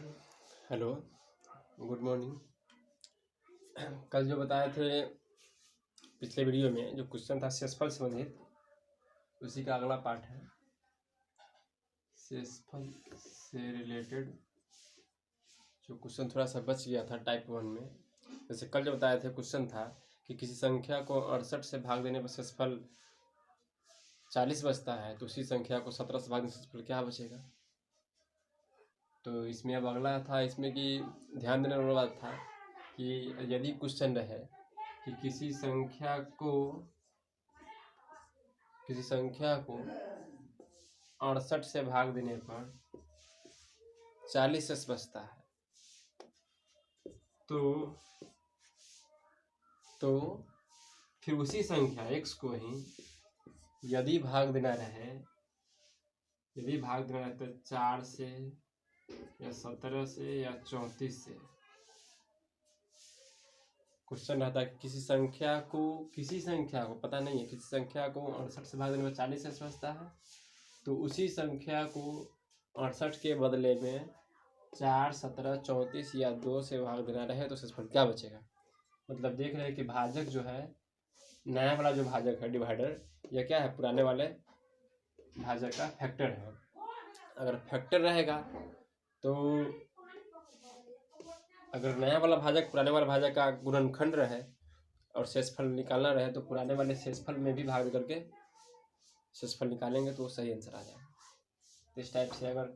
Hello, good morning. कल जो बताए थे पिछले वीडियो में जो क्वेश्चन था शेषफल संबंधित, उसी का अगला पार्ट है। शेषफल से रिलेटेड जो क्वेश्चन थोड़ा सा बच गया था टाइप 1 में। जैसे कल जो बताए थे क्वेश्चन था कि किसी संख्या को 68 से भाग देने पर शेषफल 40 बचता है, तो उसी संख्या को 17 से भाग देने पर शेषफल क्या बचेगा। तो इसमें अब अगला था इसमें कि ध्यान देने वाला बात था कि यदि क्वेश्चन रहे कि किसी संख्या को 68 से भाग देने पर 40 शेष बचता है, तो फिर उसी संख्या x को ही यदि भाग देना रहे तो 4 से या 17 से या 34 से। क्वेश्चन रहता है कि किसी संख्या को पता नहीं है, किसी संख्या को 68 से भाग देने पर 40 शेष बचता है, तो उसी संख्या को 68 के बदले में 4, 17, 34 या 2 से भाग देना रहे तो शेषफल क्या बचेगा। मतलब देख रहे हैं कि भाजक जो है, नया वाला जो भाजक है डिवाइडर, यह क्या है, पुराने वाले भाजक का फैक्टर है। अगर फैक्टर रहेगा तो अगर नया वाला भाजक पुराने वाले भाजक का गुणनखंड रहे और शेषफल निकालना रहे तो पुराने वाले शेषफल में भी भाग करके शेषफल निकालेंगे तो सही आंसर आ जाएगा। इस टाइप से अगर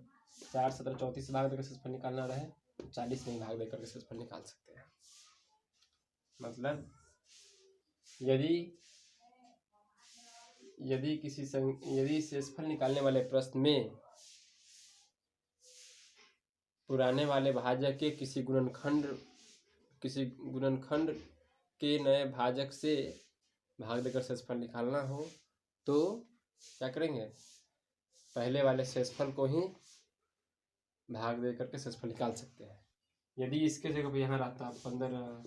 4, 17, 34 से भाग देकर शेषफल निकालना रहे तो 40 में भाग देकर के शेषफल निकाल सकते हैं। मतलब यदि शेषफल निकालने वाले प्रश्न में पुराने वाले भाजक के किसी गुणनखंड के नए भाजक से भाग देकर शेषफल निकालना हो तो क्या करेंगे, पहले वाले शेषफल को ही भाग दे करके शेषफल निकाल सकते हैं। यदि इसके जगह पर यहाँ रहता 15,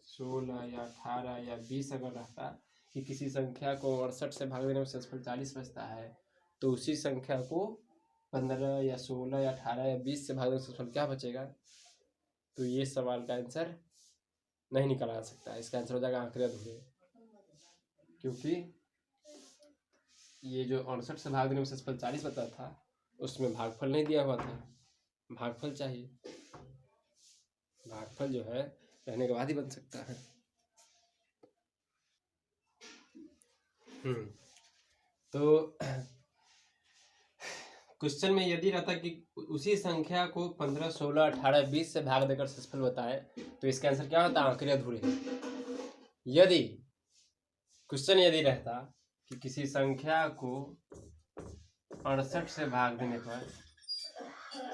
16 या 18 या 20 अगर रहता कि किसी संख्या को 68 से भाग देने में शेषफल 40 बचता है, तो उसी संख्या को 15 या 16 या 18 या 20 से भाग देने में शेषफल क्या बचेगा, तो ये सवाल का आंसर नहीं निकाला जा सकता है। इसका आंसर हो जाएगा आंकड़े अधूरे, क्योंकि ये जो 68 से भाग देने में शेषफल 40 बचा था उसमें भागफल नहीं दिया हुआ था, भागफल चाहिए। भागफल जो है रहने के बाद ही बन सकता है। तो क्वेश्चन में यदि रहता कि उसी संख्या को 15, 16, 18, 20 से भाग देकर शेषफल बताए तो इसका आंसर क्या होता, आंकड़े अधूरे। यदि क्वेश्चन रहता कि किसी संख्या को 68 से भाग देने पर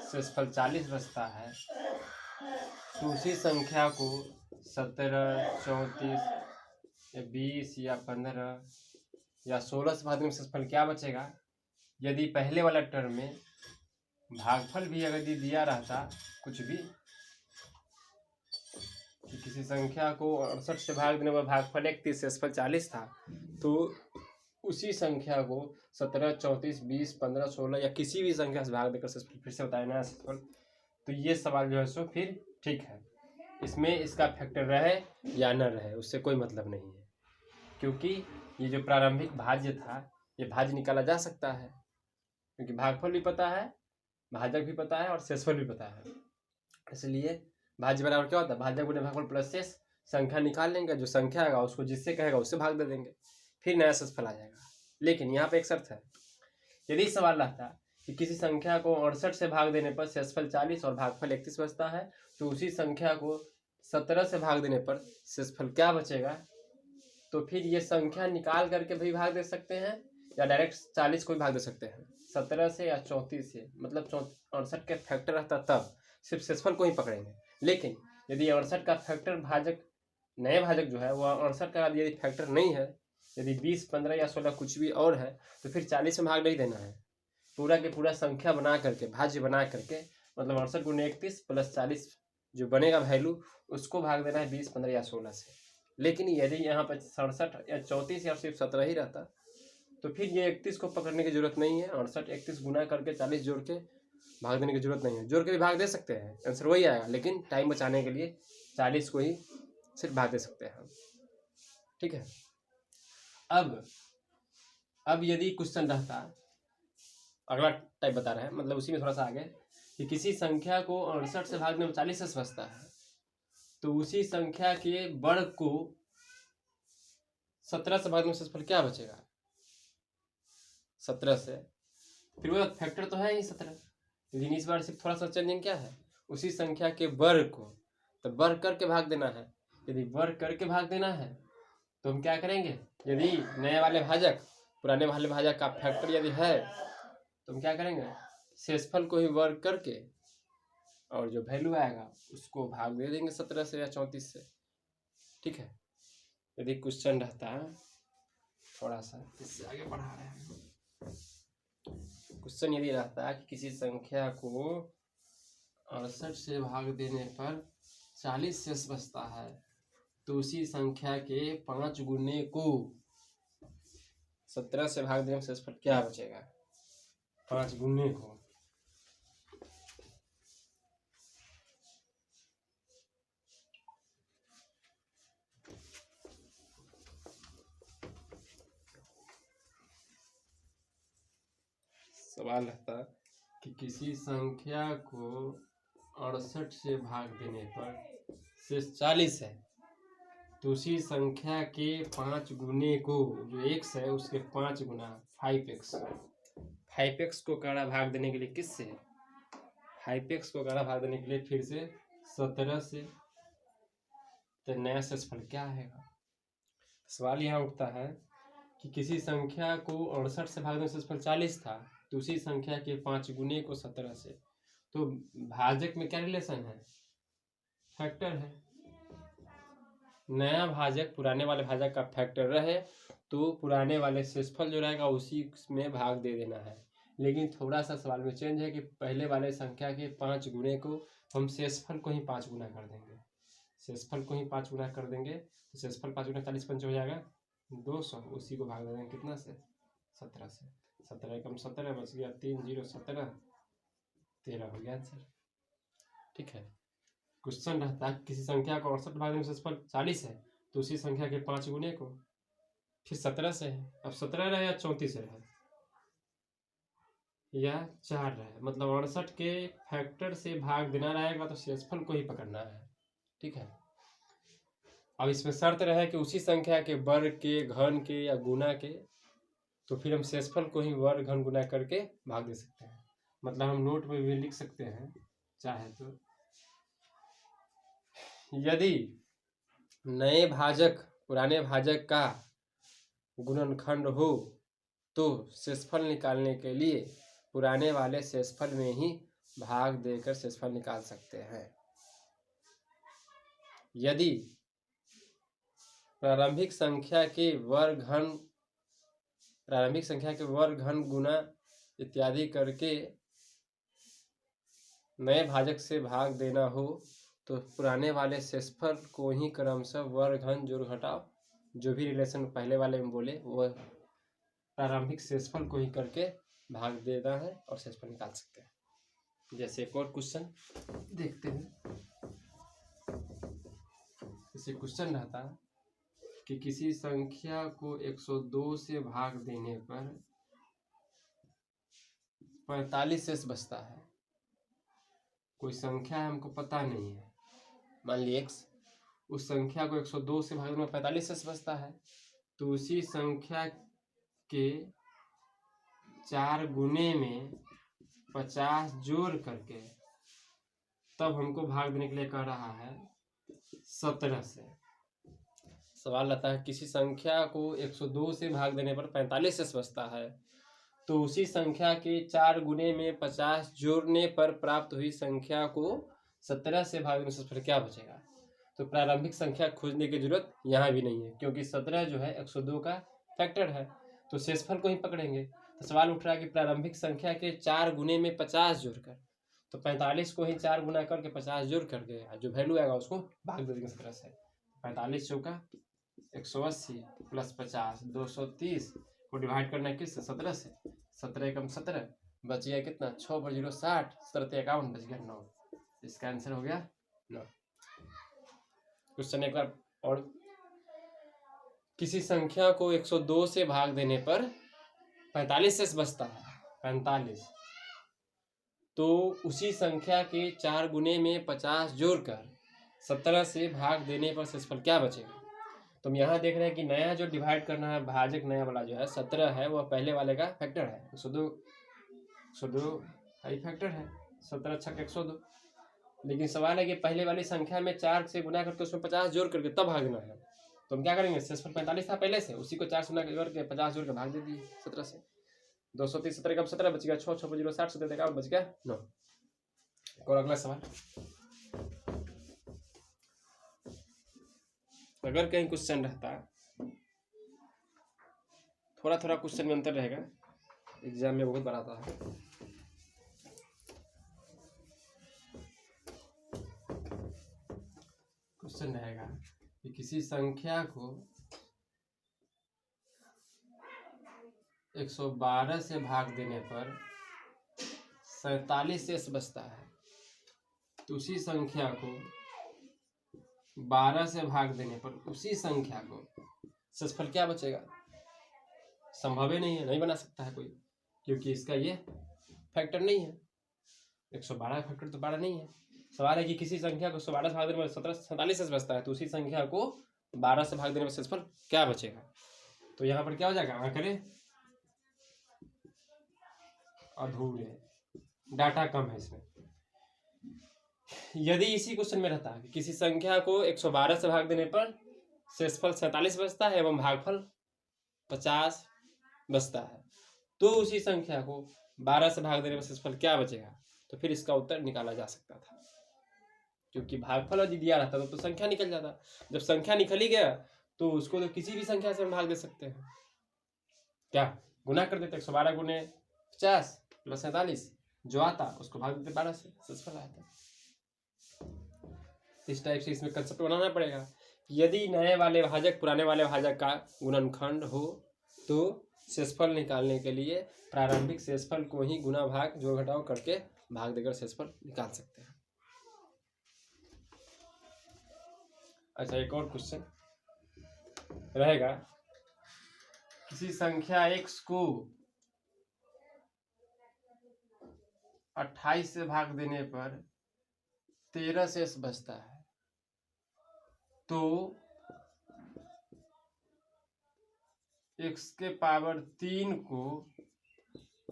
शेषफल 40 बचता है, तो उसी संख्या को 17, 34 या 20 या 15 या 16 से भाग देने में शेषफल क्या बचेगा। यदि पहले वाला टर्म में भागफल भी अगर दिया रहता कुछ भी कि किसी संख्या को 68 से भाग देने पर भागफल 31 शेषफल 40 था, तो उसी संख्या को 17, 34, 20, 15, 16 या किसी भी संख्या से भाग देकर शेषफल फिर से बताया नया शेषफल, तो ये सवाल जो है सो फिर ठीक है। इसमें इसका फैक्टर रहे या न रहे उससे कोई मतलब नहीं है, क्योंकि ये जो प्रारंभिक भाज्य था ये भाज्य निकाला जा सकता है, क्योंकि भागफल भी पता है, भाजक भी पता है और शेषफल भी पता है। इसलिए भाज्य बराबर क्या होता है, भाजक गुणे भागफल प्लस शेष। संख्या निकाल लेंगे, जो संख्या आएगा उसको जिससे कहेगा उससे भाग दे देंगे, फिर नया शेषफल आ जाएगा। लेकिन यहाँ पे एक शर्त है, यदि सवाल रहता कि किसी संख्या को 68 से भाग देने पर शेषफल 40 और भागफल 31 बचता है, तो उसी संख्या को 17 से भाग देने पर शेषफल क्या बचेगा, तो फिर ये संख्या निकाल करके भी भाग दे सकते हैं या डायरेक्ट 40 को भी भाग दे सकते हैं, 17 से या 34 से। मतलब 68 के फैक्टर रहता तब सिर्फ शेषफल को ही पकड़ेंगे। लेकिन यदि 68 का फैक्टर भाजक नए भाजक जो है वह 68 का यदि फैक्टर नहीं है, यदि 20, 15 या 16 कुछ भी और है, तो फिर 40 में भाग नहीं देना है, पूरा के पूरा संख्या बना करके भाज्य बना करके, मतलब 68 गुणे 31 प्लस 40 जो बनेगा वैल्यू उसको भाग देना है 20, 15 या 16 से। लेकिन यदि यहाँ पर 67 या 34 या सिर्फ 17 ही रहता तो फिर ये 31 को पकड़ने की जरूरत नहीं है। 68, 31 गुना करके 40 जोड़ के भाग देने की जरूरत नहीं है। जोड़ के भी भाग दे सकते हैं, आंसर वही आएगा, लेकिन टाइम बचाने के लिए 40 को ही सिर्फ भाग दे सकते हैं हम। ठीक है। अब यदि क्वेश्चन रहता, अगला टाइप बता रहे हैं, मतलब उसी में थोड़ा सा आगे, कि किसी संख्या को 68 से भागने में 40 से बचता है, तो उसी संख्या के वर्ग को 17 से भागने में शेषफल क्या बचेगा? 17 से, फिर वो फैक्टर तो है ही 17, लेकिन इस बार सिर्फ थोड़ा सा चेंजिंग क्या है, उसी संख्या के वर्ग को तो वर्ग करके भाग देना है। यदि वर्ग करके भाग देना है तो हम क्या करेंगे, यदि नए वाले भाजक पुराने वाले भाजक का फैक्टर यदि है तो हम क्या करेंगे, शेषफल को ही वर्ग करके और जो वैल्यू आएगा उसको भाग दे देंगे 17 से या 34 से। ठीक है। यदि क्वेश्चन रहता है, थोड़ा सा इससे आगे बढ़ा रहे हैं, क्वेश्चन यदि रहता है कि किसी संख्या को 68 से भाग देने पर 40 शेष बचता है, तो उसी संख्या के 5 गुने को 17 से भाग देने में शेषफल क्या बचेगा? 5 गुने को, सवाल रहता कि किसी संख्या को 68 से भाग देने पर शेष 40 है, तो उसी संख्या के 5 गुने को, जो x है उसके 5 गुना 5x, 5x को कड़ा भाग देने के लिए किससे, 5x को कड़ा भाग देने के लिए फिर से 17 से, तो नया शेषफल क्या आएगा? सवाल यहाँ उठता है कि किसी संख्या को 68 से भागने में शेषफल 40 था, तो उसी संख्या के 5 गुने को 17 से, तो भाजक में क्या रिलेशन है, फैक्टर है। नया भाजक पुराने वाले भाजक का फैक्टर रहे तो पुराने वाले शेषफल जो रहेगा उसी में भाग दे देना है। लेकिन थोड़ा सा सवाल में चेंज है कि पहले वाले संख्या के 5 गुने को हम शेषफल को ही 5 गुना कर देंगे, शेषफल को ही 5 गुना कर देंगे, तो शेषफल 5 गुना 40 पंच हो जाएगा 200, उसी को भाग दे देंगे कितना से, 17 से, 17 कम 17 बच गया 3 0 17 13 हो गया आंसर। ठीक है। क्वेश्चन रहता है किसी संख्या को 68 भाग में शेषफल 40 है, तो उसी संख्या के 5 गुने को फिर 17 से है, अब 17 रहे या 34 रहे या 4 रहे, मतलब 68 के फैक्टर से भाग देना रहेगा तो शेषफल को ही पकड़ना है। ठीक है। अब इसमें शर्त रहे कि उसी संख्या के वर्ग के, घन के या गुना के, तो फिर हम शेषफल को ही वर्ग घन गुना करके भाग दे सकते हैं। मतलब हम नोट में भी लिख सकते हैं चाहे तो, यदि नए भाजक पुराने भाजक का गुणनखंड हो तो शेषफल निकालने के लिए पुराने वाले शेषफल में ही भाग देकर शेषफल निकाल सकते हैं। यदि प्रारंभिक संख्या के वर्ग घन गुना इत्यादि करके नए भाजक से भाग देना हो तो पुराने वाले शेषफल को ही क्रमशः वर्ग घन जोड़ घटाव, जो भी रिलेशन पहले वाले में बोले वो प्रारंभिक शेषफल को ही करके भाग देना है और शेषफल निकाल सकते हैं। जैसे एक और क्वेश्चन देखते हैं। जैसे क्वेश्चन रहता है कि किसी संख्या को 102 से भाग देने पर 45 शेष बचता है। कोई संख्या है, हमको पता नहीं है, मान ली x, उस संख्या को 102 से भागने में 45 शेष बचता है, तो उसी संख्या के 4 गुने में 50 जोड़ करके तब हमको भाग देने के लिए कह रहा है 17 से। सवाल आता है किसी संख्या को 102 से भाग देने पर 45 शेष बचता है, तो उसी संख्या के 4 गुने में 50 जोड़ने पर प्राप्त हुई संख्या को 17 से भागने में शेषफल क्या बचेगा? तो प्रारंभिक संख्या खोजने की जरूरत यहाँ भी नहीं है, क्योंकि 17 जो है 102 का फैक्टर है, तो शेषफल को ही पकड़ेंगे। तो सवाल उठ रहा है कि प्रारंभिक संख्या के 4 गुने में 50 जोड़कर, तो 45 को ही 4 गुना करके 50 जोड़ करके जो वैल्यू आएगा उसको भाग दे देंगे 17 से। 45 चौका 180 प्लस 50 230 को डिवाइड करना है किससे, 17 से, 17 एकम 17 बच गया कितना, 6 पर 0 60, 17 51, बच गया 9। इसका आंसर हो गया 9। क्वेश्चन एक बार और, किसी संख्या को 102 से भाग देने पर 45 शेष बचता है, 45, तो उसी संख्या के 4 गुने में 50 जोड़कर 17 से भाग देने पर शेषफल क्या बचेगा। तो हम यहाँ देख रहे हैं कि नया जो डिवाइड करना है भाजक, नया वाला जो है 17 है, वह पहले वाले का फैक्टर है, 102 हाई फैक्टर है, 17 छक 102। लेकिन सवाल है कि पहले वाली संख्या में 4 से गुना करके उसमें 50 जोड़ करके तब भागना है। तो हम क्या करेंगे, शेषफल 45 था पहले से, उसी को 4 से गुना करके 50 जोड़ के भाग दे दिए 17 से। 230 17 का 17 बच गया 6, 6 पर 0 60, 17 का बच गया 9। और अगला सवाल, अगर कहीं क्वेश्चन रहता, थोड़ा थोड़ा क्वेश्चन में अंतर रहेगा, एग्जाम में बहुत बड़ा आता है। क्वेश्चन रहेगा कि किसी संख्या को 112 से भाग देने पर 47 शेष बचता है, तो उसी संख्या को 12 से भाग देने पर उसी संख्या को शेषफल क्या बचेगा। संभव ही नहीं है, नहीं बना सकता है कोई, क्योंकि इसका ये फैक्टर नहीं है, 112 फैक्टर तो 12 नहीं है। सवाल है कि किसी संख्या को 112 से भाग देने पर 47 शेष बचता है, तो उसी संख्या को 12 से भाग देने पर शेषफल क्या बचेगा। तो यहाँ पर क्या हो जाएगा, आंकड़े अधूरे, डाटा कम है इसमें। यदि इसी क्वेश्चन में रहता कि किसी संख्या को 112 से भाग देने पर शेषफल 47 बचता है एवं भागफल 50 बचता है, तो उसी संख्या को 12 से भाग देने पर शेषफल क्या बचेगा, तो फिर इसका उत्तर निकाला जा सकता था, क्योंकि भागफल यदि दिया रहता तो संख्या निकल जाता। जब संख्या निकल ही गया तो उसको तो किसी भी संख्या से हम भाग दे सकते हैं, क्या गुना कर देते, 112 गुने 50 प्लस 47, जो आता उसको भाग देते 12 से, शेषफल आता। इस टाइप से इसमें कंसेप्ट बनाना पड़ेगा। यदि नए वाले भाजक पुराने वाले भाजक का गुणनखंड हो तो शेषफल निकालने के लिए प्रारंभिक शेषफल को ही गुना भाग जोड़ घटाव करके भाग देकर शेषफल निकाल सकते हैं। अच्छा, एक और क्वेश्चन रहेगा, किसी संख्या x को 28 से भाग देने पर 13 शेष बचता है, तो x के पावर 3 को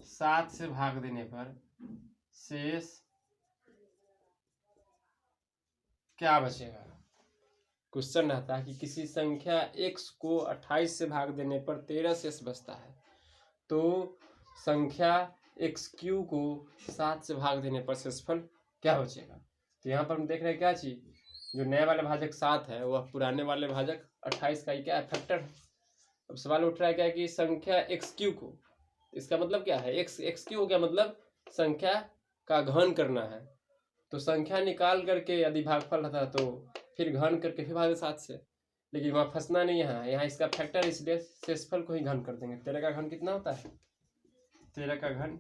7 से भाग देने पर शेष क्या बचेगा। क्वेश्चन रहता है कि किसी संख्या x को 28 से भाग देने पर 13 शेष बचता है, तो संख्या x³ को 7 से भाग देने पर शेषफल क्या बचेगा। तो यहाँ पर हम देख रहे हैं क्या चीज, जो नए वाले भाजक 7 है वह पुराने वाले भाजक 28 का ही क्या है, फैक्टर है। अब सवाल उठ रहा है क्या कि संख्या x³ को, इसका मतलब क्या है, x³ हो गया मतलब संख्या का घन करना है, तो संख्या निकाल करके यदि भागफल रहता तो फिर घन करके फिर भागे 7 से, लेकिन वहाँ फंसना नहीं है, यहाँ इसका फैक्टर, इसलिए शेषफल को ही घन कर देंगे। 13 का घन कितना होता है, 13 का घन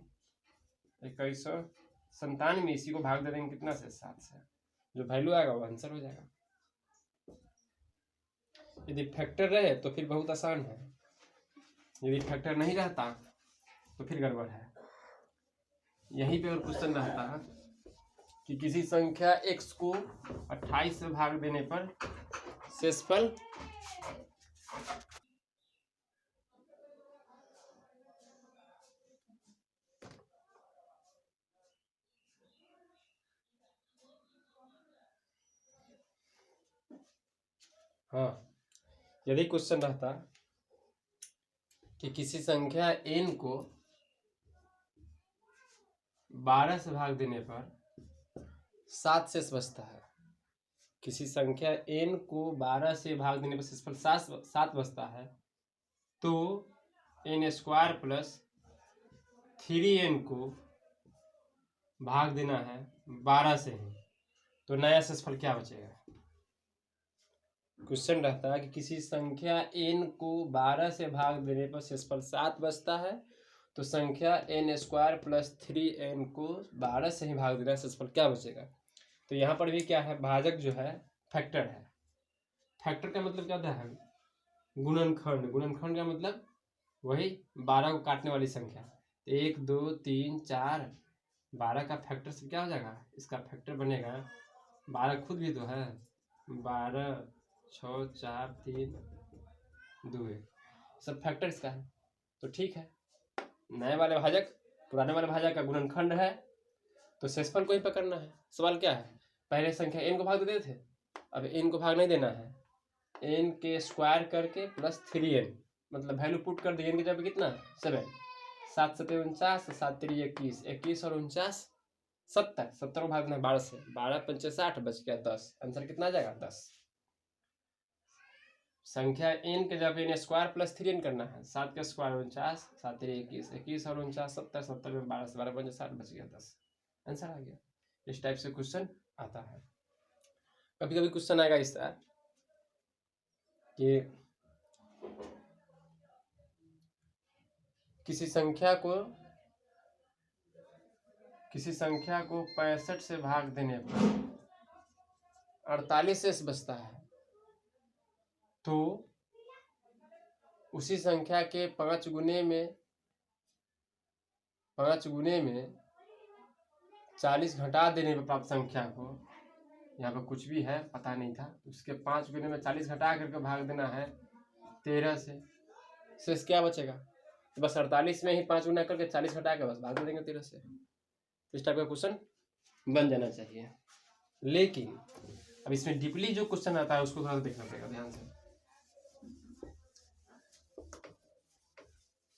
2197, इसी को भाग दे देंगे कितना से, 7 से, जो वैल्यू आएगा वो आंसर हो जाएगा। यदि फैक्टर रहे तो फिर बहुत आसान है, यदि फैक्टर नहीं रहता तो फिर गड़बड़ है। यहीं पे और क्वेश्चन रहता है कि किसी संख्या x को 28 से भाग देने पर शेषफल यदि क्वेश्चन रहता कि किसी संख्या n को 12 से भाग देने पर 7 शेष बचता है, किसी संख्या n को 12 से भाग देने पर शेषफल 7 बचता है, तो n² प्लस 3n को भाग देना है 12 से ही, तो नया शेषफल क्या बचेगा। क्वेश्चन रहता है कि किसी संख्या n को 12 से भाग देने पर शेषफल 7 बचता है, तो संख्या n स्क्वायर प्लस 3n को 12 से ही भाग देना है, शेषफल क्या बचेगा। तो यहाँ पर भी क्या है, भाजक जो है फैक्टर है। फैक्टर का मतलब क्या होता है, गुणनखंड। गुणनखंड का मतलब वही 12 को काटने वाली संख्या। तो 1 2 3 4 12 का फैक्टर से क्या हो जाएगा, इसका फैक्टर बनेगा 12 खुद भी तो है, 12 6 4 3 2 1 सब फैक्टर इसका है। तो ठीक है, नए वाले भाजक पुराने वाले भाजक का गुणनखंड है, तो शेषफल को ही पकड़ना है। सवाल क्या है, पहले संख्या n को भाग देते थे, अब n को भाग नहीं देना है, n के स्क्वायर करके प्लस 3n, मतलब वैल्यू पुट कर दी n की जगह कितना 7, 7 7 49, 7 3 21, 21 और 49 70, 70 को भागना है 12 से, 12 5 60 बच गया 10, आंसर कितना आ जाएगा 10। संख्या n के जब n स्क्वायर प्लस 3n करना है, 7 का स्क्वायर 49, 7 3 21, 21 और 49 70, 70 में 12 से 12 5 60 बच गया 10, आंसर आ गया। इस टाइप से क्वेश्चन आता है। कभी कभी क्वेश्चन आएगा इस तरह कि किसी संख्या को 65 से भाग देने पर 48 शेष बचता है, तो उसी संख्या के 5 गुने में 40 घटा देने पर प्राप्त संख्या को, यहाँ पर कुछ भी है पता नहीं था, उसके 5 गुने में 40 घटा करके भाग देना है 13 से, शेष क्या बचेगा, तो बस 48 में ही 5 गुना करके 40 घटा के बस भाग दे देंगे 13 से। इस टाइप का क्वेश्चन बन जाना चाहिए। लेकिन अब इसमें डीपली जो क्वेश्चन आता है उसको थोड़ा देखना पड़ेगा ध्यान से।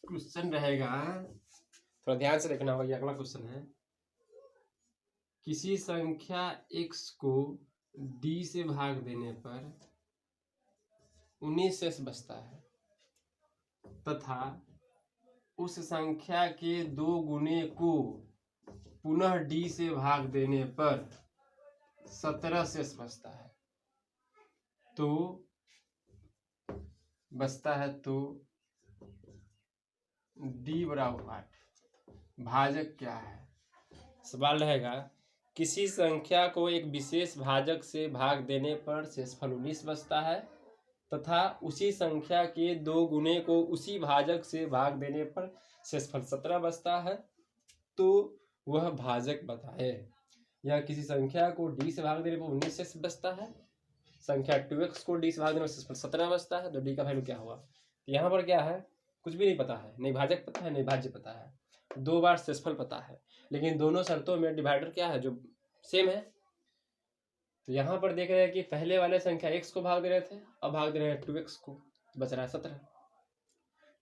क्वेश्चन रहेगा, थोड़ा ध्यान से देखना होगा। ये अगला क्वेश्चन है, किसी संख्या x को d से भाग देने पर 19 शेष बचता है, तथा उस संख्या के 2 गुने को पुनः d से भाग देने पर 17 शेष बचता है, तो d बराबर 8, भाजक क्या है। सवाल रहेगा, किसी संख्या को एक विशेष भाजक से भाग देने पर शेषफल 19 बचता है, तथा उसी संख्या के 2 गुने को उसी भाजक से भाग देने पर शेषफल 17 बचता है, तो वह भाजक बताए। या किसी संख्या को d से भाग देने पर 19 शेष बचता है, संख्या 2x को d से भाग देने पर शेषफल 17 बचता है, तो d का वैल्यू क्या हुआ। यहाँ पर क्या है, कुछ भी नहीं पता है, नहीं भाजक पता है नहीं भाज्य पता है, 2 बार शेषफल पता है, लेकिन दोनों शर्तों में डिवाइडर क्या है जो सेम है। तो यहाँ पर देख रहे हैं कि पहले वाले संख्या x को भाग दे रहे थे, अब भाग दे रहे हैं 2x को, बच रहा है 17।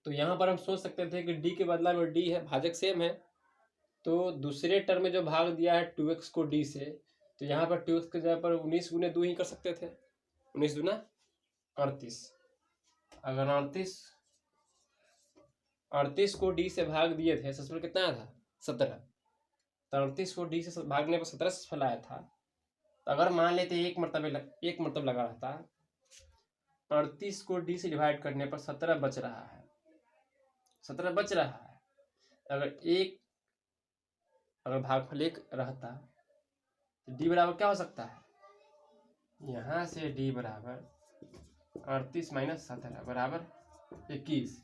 तो यहाँ पर हम सोच सकते थे कि d के बदला में d है, भाजक सेम है, तो दूसरे टर्म में जो भाग दिया है 2x को d से, तो यहाँ पर 2x के जगह पर 19 गुने 2 ही कर सकते थे, 19 दूना 38। अगर 38 को d से भाग दिए थे, शेषफल कितना आया था 17, तो 38 को d से भागने पर 17 शेषफल आया था। तो अगर मान लेते एक मरतब लगा रहता, 38 को d से डिवाइड करने पर 17 बच रहा है, 17 बच रहा है। अगर भागफल 1 रहता तो d बराबर क्या हो सकता है, यहाँ से d बराबर 38 माइनस 17 बराबर 21,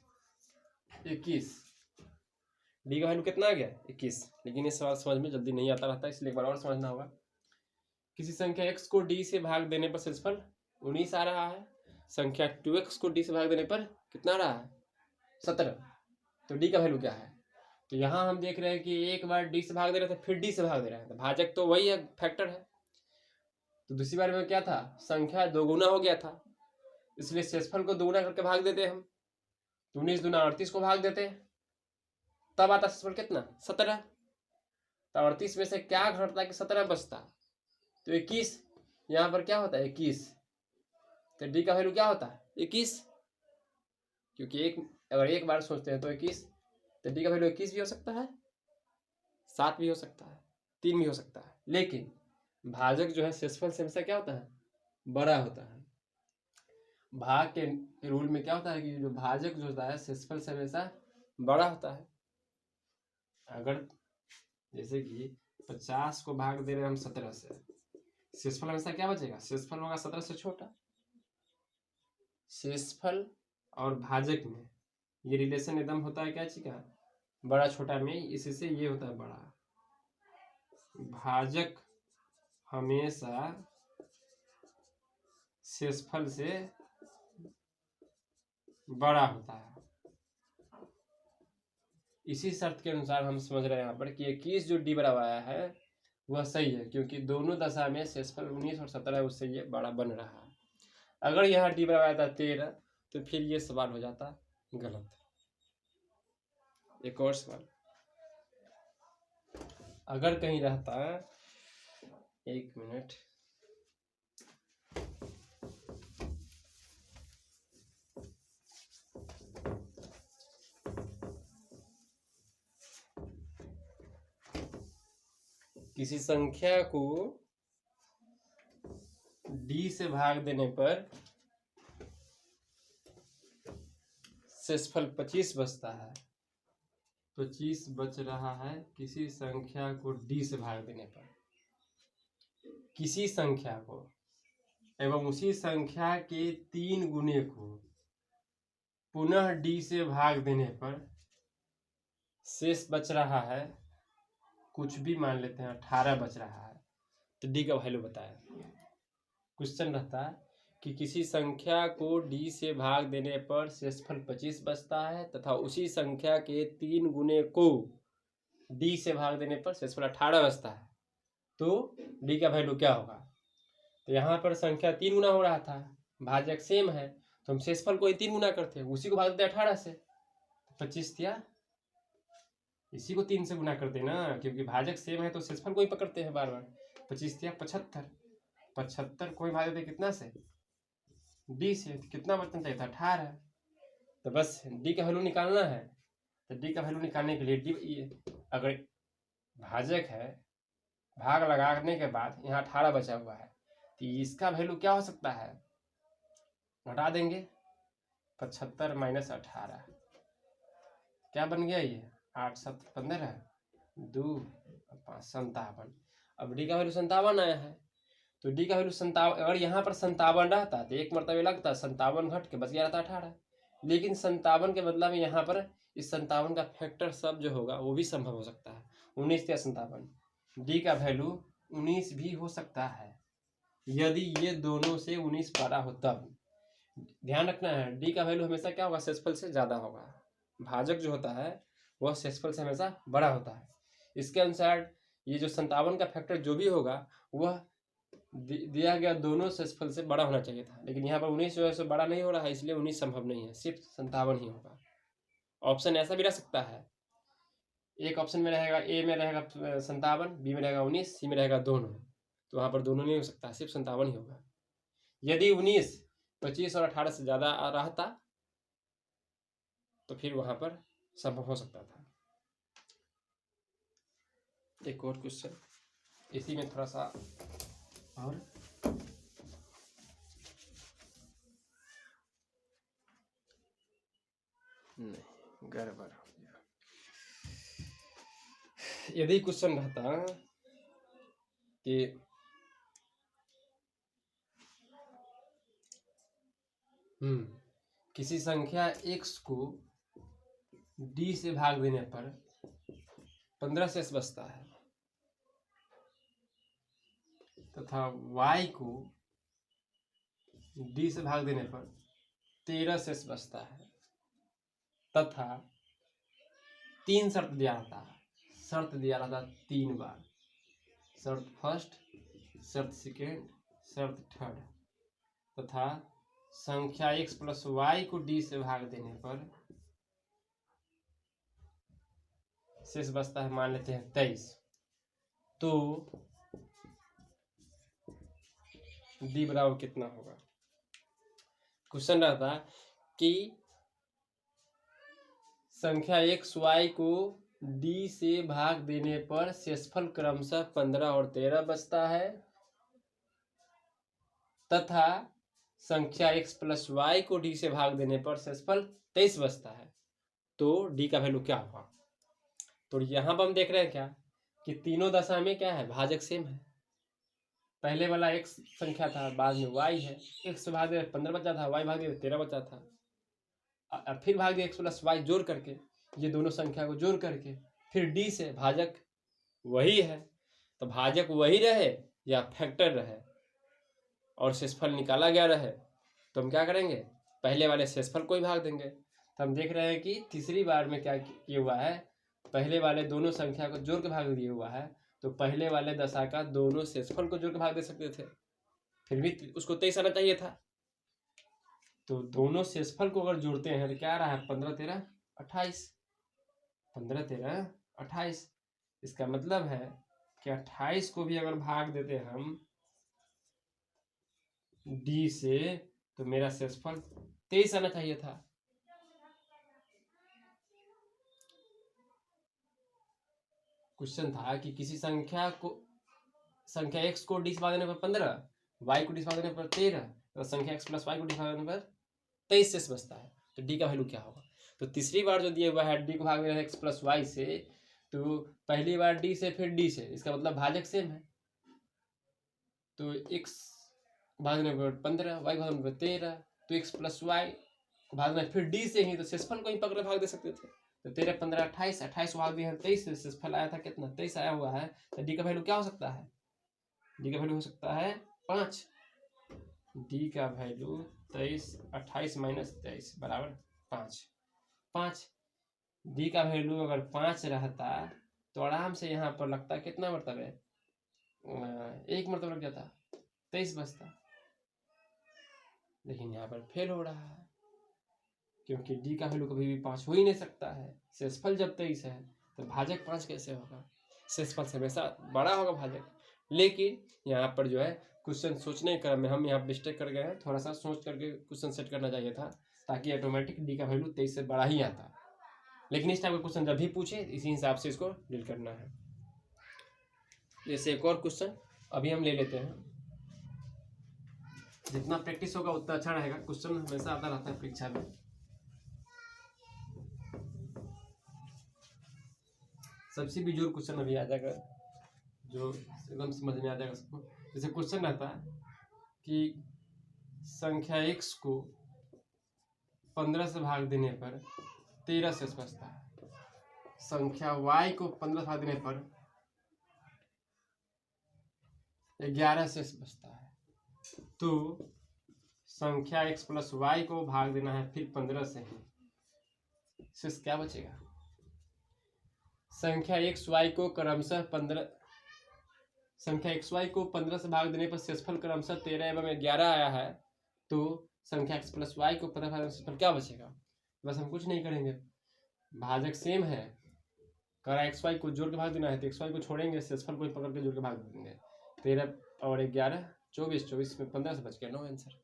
डी का वैल्यू कितना आ गया 21। लेकिन ये सवाल समझ में जल्दी नहीं आता रहता, इसलिए एक बार और समझना होगा। किसी संख्या x को d से भाग देने पर शेषफल 19 आ रहा है, संख्या 2x को d से भाग देने पर कितना आ रहा है 17, तो d का वैल्यू क्या है। तो यहाँ हम देख रहे हैं कि एक बार d से भाग दे रहे थे, फिर d से भाग दे रहे हैं, तो भाजक तो वही है, फैक्टर है। तो दूसरी बार में क्या था, संख्या 2 गुना हो गया था, इसलिए शेषफल को 2 गुना करके भाग देते हम, 19 दूना 38 को भाग देते, तब आता शेषफल कितना 17। तो 38 में से क्या घटता कि 17 बचता, तो 21। यहाँ पर क्या होता है 21, तो डी का वैल्यू क्या होता है 21, क्योंकि अगर एक बार सोचते हैं तो 21, तो डी का वैल्यू 21 भी हो सकता है, 7 भी हो सकता है, 3 भी हो सकता है। लेकिन भाजक जो है शेषफल से हमेशा क्या होता है बड़ा होता है। भाग के रूल में क्या होता है कि जो भाजक जो होता है शेषफल से हमेशा बड़ा होता है। अगर जैसे कि 50 को भाग दे रहे हैं हम 17 से, शेषफल हमेशा क्या बचेगा, शेषफल होगा 17 से छोटा। शेषफल और भाजक में ये रिलेशन एकदम होता है क्या चीज का, बड़ा छोटा में, इसी से ये होता है बड़ा। भाजक हमेशा शेषफल से बड़ा होता है। इसी शर्त के अनुसार हम समझ रहे हैं यहाँ पर कि 21 जो डी बराबर आया है वह सही है, क्योंकि दोनों दशा में शेषफल 19 और 17 है, उससे ये बड़ा बन रहा है। अगर यहाँ डी बराबर आता 13 तो फिर ये सवाल हो जाता गलत। एक और सवाल, अगर कहीं रहता, एक मिनट, किसी संख्या को डी से भाग देने पर शेषफल 25 बचता है, 25 बच रहा है किसी संख्या को डी से भाग देने पर, किसी संख्या को एवं उसी संख्या के 3 गुने को पुनः डी से भाग देने पर शेष बच रहा है, कुछ भी मान लेते हैं 18 बच रहा है, तो डी का वैल्यू बताया। क्वेश्चन रहता है कि किसी संख्या को डी से भाग देने पर शेषफल 25 बचता है तथा उसी संख्या के 3 गुने को डी से भाग देने पर शेषफल 18 बचता है, तो डी का वैल्यू क्या होगा। तो यहाँ पर संख्या 3 गुना हो रहा था, भाजक सेम है, तो हम शेषफल को 3 गुना करते हैं, उसी को भाग देते 18 से, 25 दिया, इसी को 3 से गुना करते ना, क्योंकि भाजक सेम है तो शेषफल को ही पकड़ते हैं बार बार। 25 दिया 75, 75 को ही भाग देते कितना से, डी से, तो कितना बचना चाहिए था 18। तो बस डी का वैल्यू निकालना है, तो डी का वैल्यू निकालने के लिए डी, अगर भाजक है, भाग लगाने के बाद यहाँ 18 बचा हुआ है, तो इसका वैल्यू क्या हो सकता है, घटा देंगे, 75 माइनस 18 क्या बन गया, ये 8 7 15 2 5 57। अब डी का वैल्यू 57 आया है, तो डी का वैल्यू 57, अगर यहाँ पर 57 रहता तो एक मरतबे लगता, 57 घट के बच गया रहता 18, लेकिन 57 के बदला में यहाँ पर इस 57 का फैक्टर सब जो होगा वो भी संभव हो सकता है, 19 या 57, डी का वैल्यू 19 भी हो सकता है, यदि ये दोनों से 19 बड़ा हो तब। ध्यान रखना है, डी का वैल्यू हमेशा क्या होगा, शेषफल से ज़्यादा होगा, भाजक जो होता है वह शेषफल से हमेशा बड़ा होता है। इसके अनुसार ये जो 57 का फैक्टर जो भी होगा वह दिया गया दोनों शेषफल से बड़ा होना चाहिए था, लेकिन यहाँ पर 19 जो है सो बड़ा नहीं हो रहा है, इसलिए 19 संभव नहीं है, सिर्फ 57 ही होगा। ऑप्शन ऐसा भी रह सकता है, एक ऑप्शन में रहेगा, ए में रहेगा 57, बी में रहेगा 19, सी में रहेगा दोनों, तो वहाँ पर दोनों नहीं हो सकता, सिर्फ 57 ही होगा। यदि 19 25 और 18 से ज़्यादा रहता तो फिर वहाँ पर संभव हो सकता था। एक और क्वेश्चन इसी में थोड़ा सा और, नहीं गड़बड़ हो गया। यदि क्वेश्चन रहता कि किसी संख्या x को d से भाग देने पर 15 शेष बचता है तथा y को d से भाग देने पर 13 शेष बचता है, तथा 3 शर्त दिया रहता है, शर्त दिया रहता 3 बार, शर्त फर्स्ट, शर्त सेकेंड, शर्त थर्ड, तथा संख्या x प्लस वाई को d से भाग देने पर शेष बचता है, मान लेते हैं 23, तो d बराबर कितना होगा। क्वेश्चन रहता कि संख्या x y को d से भाग देने पर शेषफल क्रमशः 15 और 13 बचता है तथा संख्या x प्लस वाई को d से भाग देने पर शेषफल 23 बचता है, तो d का वैल्यू क्या होगा। तो यहाँ पर हम देख रहे हैं क्या कि तीनों दशा में क्या है, भाजक सेम है। पहले वाला x संख्या था, बाद में y है, x भाग दिया 15 बचा था, y भाग दिया 13 बचा था, अब फिर भाग दिया x प्लस वाई जोड़ करके, ये दोनों संख्या को जोड़ करके, फिर d से भाजक वही है, तो भाजक वही रहे या फैक्टर रहे और शेषफल निकाला गया रहे, तो हम क्या करेंगे, पहले वाले शेषफल को ही भाग देंगे। तो हम देख रहे हैं कि तीसरी बार में क्या किया हुआ है, पहले वाले दोनों संख्या को जोड़ के भाग दिया हुआ है, तो पहले वाले दशा का दोनों शेषफल को जोड़ के भाग दे सकते थे, फिर भी उसको 23 आना चाहिए था। तो दोनों शेषफल को अगर जोड़ते हैं तो क्या आ रहा है, 15 13 28, 15 13 28। इसका मतलब है कि 28 को भी अगर भाग देते हम डी से, तो मेरा शेषफल 23 आना चाहिए था। क्वेश्चन था कि किसी संख्या x को डी से भाग देने पर 15, y को डी से भाग देने पर 13, तो संख्या x प्लस वाई को डी से भाग देने पर 23 शेष बचता है, तो डी का वैल्यू क्या होगा। तो तीसरी बार जो दिया हुआ है डी को भाग देना है x प्लस वाई से, तो पहली बार डी से फिर डी से, इसका मतलब भाजक सेम है, तो x भागने पर 15, y भागने पर 13, तो x प्लस वाई को भागना फिर डी से ही, तो शेषफल को ही पकड़े भाग दे सकते थे। तो 13 15 28, 28 भाग दिए हैं 23 से, शेषफल आया था कितना, 23 आया हुआ है, तो डी का वैल्यू क्या हो सकता है, डी का वैल्यू हो सकता है 5। डी का वैल्यू 23, 28 माइनस 23 बराबर 5। डी का वैल्यू अगर 5 रहता तो आराम से यहाँ पर लगता कितना मरतबा है, 1 मरतबा लग जाता, 23 बचता, लेकिन यहाँ पर फेल हो रहा है, क्योंकि डी का वैल्यू कभी भी 5 हो ही नहीं सकता है। शेषफल जब 23 है तो भाजक 5 कैसे होगा, शेषफल से हमेशा बड़ा होगा भाजक। लेकिन यहाँ पर जो है क्वेश्चन सोचने के क्रम में हम यहाँ मिस्टेक कर गए हैं, थोड़ा सा सोच करके क्वेश्चन सेट करना चाहिए था, ताकि ऑटोमेटिक डी का वैल्यू 23 से बड़ा ही आता। लेकिन इस टाइप का क्वेश्चन जब भी पूछे इसी हिसाब से इसको डील करना है। जैसे एक और क्वेश्चन अभी हम ले लेते हैं, जितना प्रैक्टिस होगा उतना अच्छा रहेगा, क्वेश्चन हमेशा आता रहता है परीक्षा में। सबसे भी जोर क्वेश्चन अभी आ जाएगा, जो एकदम समझ में आ जाएगा सबको। जैसे क्वेश्चन रहता है कि संख्या x को 15 से भाग देने पर 13 शेष बचता है, संख्या y को 15 से भाग देने पर 11 शेष बचता है, तो संख्या x प्लस वाई को भाग देना है फिर 15 से ही, शेष क्या बचेगा। संख्या x y को क्रमशः 15, संख्या x y को 15 से भाग देने पर शेषफल क्रमशः 13 एवं 11 आया है, तो संख्या x प्लस वाई को 15 भाग शेषफल क्या बचेगा। बस हम कुछ नहीं करेंगे, भाजक सेम है, करा एक्स वाई को जोड़ के भाग देना है, तो एक्स वाई को छोड़ेंगे, शेषफल को ही पकड़ के जोड़ के भाग देंगे। 13 और 11 24, 24 में 15 से बच गया, नो आंसर।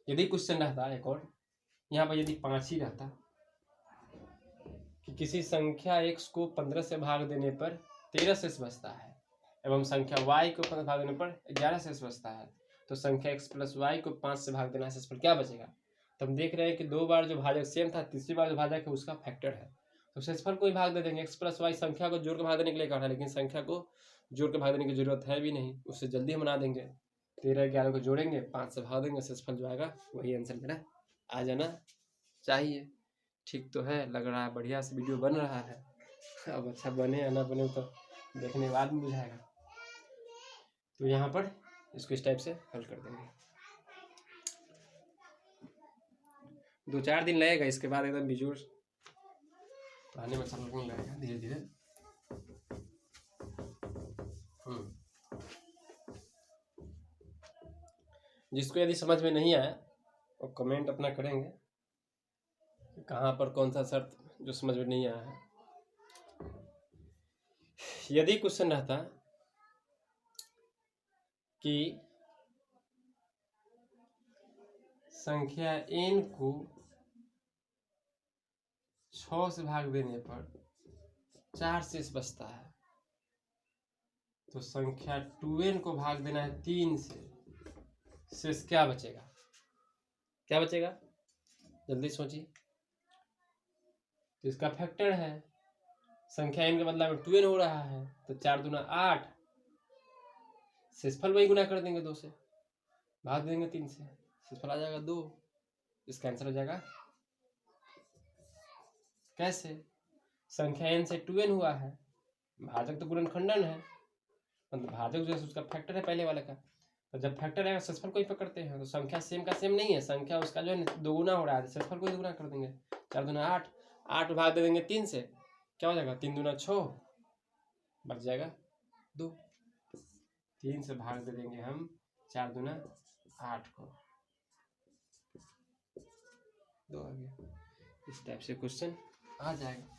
यदि क्वेश्चन रहता एक और यहाँ पर, यदि 5 ही रहता कि किसी संख्या x को 15 से भाग देने पर 13 शेष बचता है एवं संख्या y को 15 भाग देने पर 11 शेष बचता है, तो संख्या x प्लस वाई को 5 से भाग देना है, शेषफल क्या बचेगा। तो हम देख रहे हैं कि 2 बार जो भाजक सेम था, तीसरी बार जो भाजक है उसका फैक्टर है, तो शेषफल को ही भाग दे देंगे। x प्लस वाई संख्या को जोड़ के भाग देने के लिए कहा था, लेकिन संख्या को जोड़ के भाग देने की जरूरत है भी नहीं, उससे जल्दी हम बना देंगे। 13 11 को जोड़ेंगे, 5 से भाग देंगे, शेषफल जो आएगा वही आंसर मेरा आ जाना चाहिए। ठीक तो है, लग रहा है बढ़िया से वीडियो बन रहा है। अब अच्छा बने या ना बने तो देखने के बाद में बुझाएगा। तो यहाँ पर इसको इस टाइप से हल कर देंगे। 2-4 दिन लगेगा, इसके बाद एकदम बिजोड़ आने में अच्छा लगने लगेगा धीरे धीरे। जिसको यदि समझ में नहीं आया वो कमेंट अपना करेंगे कहाँ पर कौन सा शर्त जो समझ में नहीं आया है। यदि क्वेश्चन रहता कि संख्या n को 6 से भाग देने पर 4 शेष बचता है, तो संख्या 2n को भाग देना है 3 से, शेष क्या बचेगा। क्या बचेगा, जल्दी सोचिए। तो इसका फैक्टर है। संख्या n के बदला में 2n हो रहा है, तो 4 दूना 8, शेषफल वही गुना कर देंगे 2 से, भाग देंगे 3 से, शेषफल आ जाएगा 2। इसका आंसर हो जाएगा। कैसे? संख्या n से 2n हुआ है, भाजक तो गुणनखंडन है, मतलब भाजक जो है उसका फैक्टर है पहले वाले का, तो जब फैक्टर आएगा शेषफल को ही पकड़ते हैं, तो संख्या सेम का सेम नहीं है, संख्या उसका जो है दोगुना हो रहा है, शेषफल को ही दोगुना कर देंगे। 4 दूना 8, 8 भाग दे देंगे 3 से, क्या हो जाएगा? 3 दूना 6, बच जाएगा 2। 3 से भाग दे देंगे हम 4 दूना 8 को, 2 आ गया। इस टाइप से क्वेश्चन आ जाएगा।